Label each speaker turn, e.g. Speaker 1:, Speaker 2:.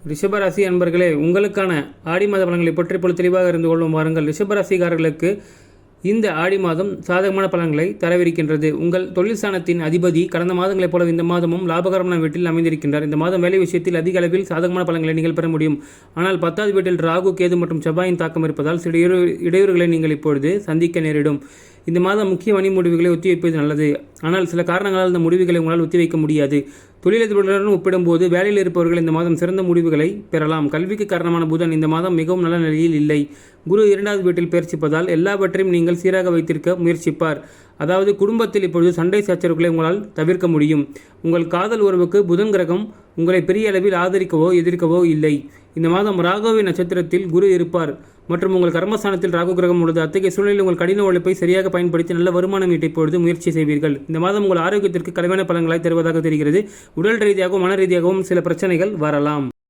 Speaker 1: ரிஷபராசி அன்பர்களே, உங்களுக்கான ஆடி மாத பலன்களை பற்றி இப்பொழுது தெளிவாக இருந்து கொள்ளும் வாருங்கள். ரிஷபராசிக்காரர்களுக்கு இந்த ஆடி மாதம் சாதகமான பலன்களை தரவிருக்கின்றது. உங்கள் தொழில் ஸ்தானத்தின் அதிபதி கடந்த மாதங்களைப் போல இந்த மாதமும் லாபகரமான வீட்டில் அமைந்திருக்கின்றார். இந்த மாதம் வேலை விஷயத்தில் அதிக அளவில் சாதகமான பலன்களை நீங்கள் பெற முடியும். ஆனால் 10வது வீட்டில் ராகு, கேது மற்றும் செவ்வாயின் தாக்கம் இருப்பதால் சில இடையூறுகளை நீங்கள் இப்பொழுது சந்திக்க நேரிடும். இந்த மாதம் முக்கிய வணி முடிவுகளை ஒத்திவைப்பது நல்லது. ஆனால் சில காரணங்களால் இந்த முடிவுகளை உங்களால் ஒத்திவைக்க முடியாது. தொழிலதிபர்களுடன் ஒப்பிடும்போது வேலையில் இருப்பவர்கள் இந்த மாதம் சிறந்த முடிவுகளை பெறலாம். கல்விக்கு காரணமான புதன் இந்த மாதம் மிகவும் நல்ல நிலையில் இல்லை. குரு 2வது வீட்டில் பயிற்சிப்பதால் எல்லாவற்றையும் நீங்கள் சீராக வைத்திருக்க முயற்சிப்பார். அதாவது குடும்பத்தில் இப்பொழுது சண்டை சச்சரவுகளை உங்களால் தவிர்க்க முடியும். உங்கள் காதல் உறவுக்கு புதன் கிரகம் உங்களை பெரிய அளவில் ஆதரிக்கவோ எதிர்க்கவோ இல்லை. இந்த மாதம் ராகுவின் நட்சத்திரத்தில் குரு இருப்பார் மற்றும் உங்கள் கர்மஸ்தானத்தில் ராகு கிரகம் உள்ளது. அத்தகைய சூழ்நிலையில் உங்கள் கடின உழைப்பை சரியாக பயன்படுத்தி நல்ல வருமானம் ஈட்ட இப்பொழுது முயற்சி செய்வீர்கள். இந்த மாதம் உங்கள் ஆரோக்கியத்திற்கு கடுமையான பலன்களை தருவதாக தெரிகிறது. உடல் ரீதியாகவும் மன ரீதியாகவும் சில பிரச்சனைகள் வரலாம்.